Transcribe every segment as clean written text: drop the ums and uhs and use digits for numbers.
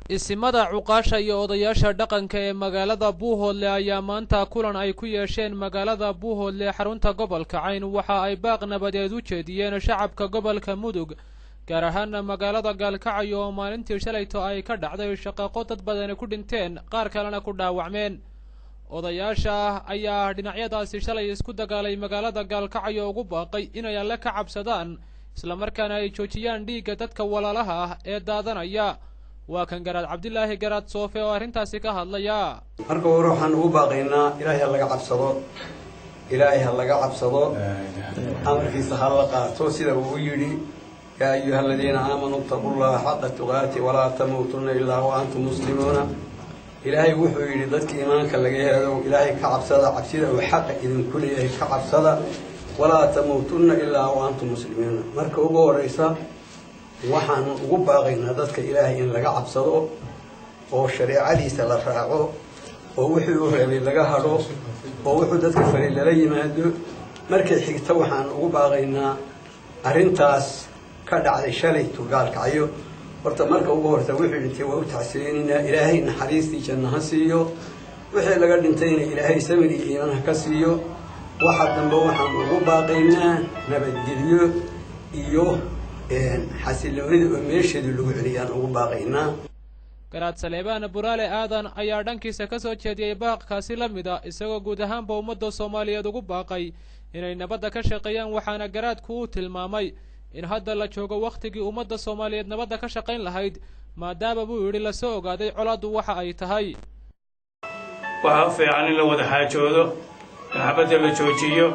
isimada cuqaasha iyo odayaasha dhaqanka ee magaalada Buuhoodle ayaa maanta kulan ay ku yeesheen magaalada Buuhoodle xarunta gobolka Cayn waxa ay baaq nabadeed u jeediyeen shacabka gobolka Mudug gaar ahaan magaalada Gaalkacyo oo maalintii shalayto ay ka dhacday shaqaqo dad badan ku dhinteen qaar kalena ku dhaawacmeen odayaasha ayaa dhinacyadaasi shalay isku dagaalay magaalada Gaalkacyo ugu baaqay inay alle ka cabsadaan isla markaana ay joojiyaan dhiigga dadka walaalaha ah ee daadanaya waa kan garaad Cabdilaahi garaad Soofe oo arintaasi ka hadlaya marka hore waxaan ugu baaqaynaa ilaahay laga cabsado amarkiisa la qaato sida uu yiri yaa ayyuhalladheena aamanu taqullaha haqqa tuqaati wa laa tamuutunna illaa wa antum muslimuuna ilaahay wuxuu yiri dadka iimaanka laga helo ilaahay ka cabsada cabsida oo xaq idin kuleeyahay ka cabsada wa laa tamuutunna illaa wa antum muslimuuna marka ugu horeysa waxaan ugu baaqaynaa dadka ilaahay in laga cabsado oo shariicadiisa la raaco oo wixii uu reebay laga hado oo wuxuu dadka faray la yimaado markay xigta waxaan ugu baaqaynaa arintaas ka dhacday shalay Gaalkacyo horta marka ugu horta wixii dhintay waa u tacsiinina ilaahay naxariistii jannaha siiyo wixii laga dhintayna ilaahay samir iyo iimaan ka siiyo waxa dambe waxaan ugu baaqaynaa nabadgelyo iyo xasiloonida oo meesheedu lagu celiyaan ugu baaqaynaa garaad Saleebaan Buraale aadan ayaa dhankiisa ka soo jeediyay baaqkaasi la mid ah isagoo guud ahaanba ummadda Soomaaliyeed ugu baaqay inay nabadda ka shaqeeyaan waxaana garaadku uu tilmaamay in hadda la joogo waqtigii ummadda Soomaaliyeed nabadda ka shaqeyn lahayd maadaama uu yiri la soo ogaaday colaadu waxa ay tahay waxa fiican in la wada xaajoodo in xabadda la joojiyo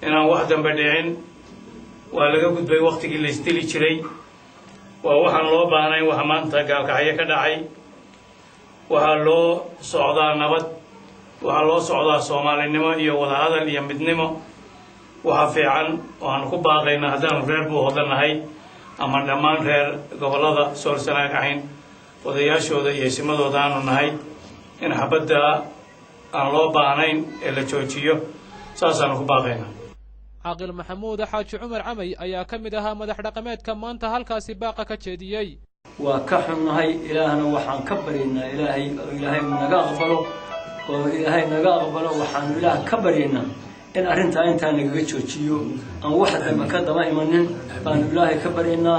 inaan wax dambe dhicin waa laga gudbay waqtigii la isdili jiray waa waxaan loo baahnay waxa maanta Gaalkacyo ka dhacay waxa loo socdaa nabad waxa loo socdaa Soomaalinimo iyo wada hadal iyo midnimo waxa fiican waxaan ku baaqaynaa haddaan reer Buuhoodle ama dhammaan reer gobolada Soolsanaag ahayn odayaashooda iyo isimadooda aanu nahay in xabadda aan loo baahnayn ee la joojiyo saasaan ku baaqaynaa عاقل محمود حاج عمر عمي أيا كمدها مدح رقمات كمان تهلكا سباقة كتشديي وكحنا هاي إلهنا وحن كبرنا إلهي من نقابله وإلهي نقابله وحن إله كبرنا إن أنت نجيتشيو أن واحد لما كذا ما يمنن أن إلهي كبرنا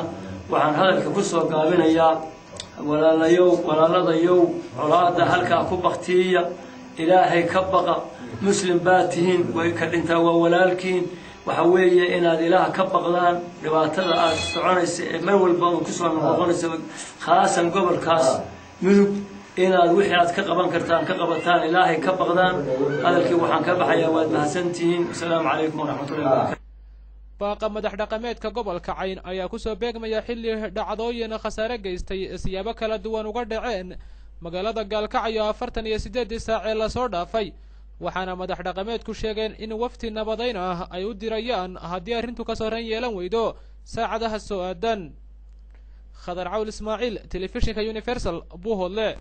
وحن هذا كبصوا قابلنا يا ولا لا يو ولا لا يو ولا هذا هلك كبختية إلهي كبقى مسلم باتهين ويكلنتا وولالكين وحوية إن هذا إله كبقلان لبعتها سعنيس مول بام كسر من قانس خاصة قبل كاس مذوب إن هذا وحيات كقبان كرتان كقبتان إلهي كبقلان هذا الكي وحن كبحيا وادنا سنتين السلام عليكم ورحمة الله وبركاته باقا مدح رقمات كقبل كعين أيا كسر بيج ما يحل دعضوينا خسارة جيستي سيابك لدوان وقردعين magaalada Gaalkacyo afartan iyo 8 saac la soo dhaafay waxaana madax dhaqameedku sheegeen in wafti nabadayn ah ay u dirayaan haddii arintu ka soo ran yeelan weydo saacadaha soo aadan Khadar Cawl Ismaaciil telefishinka Universal Buuhoodle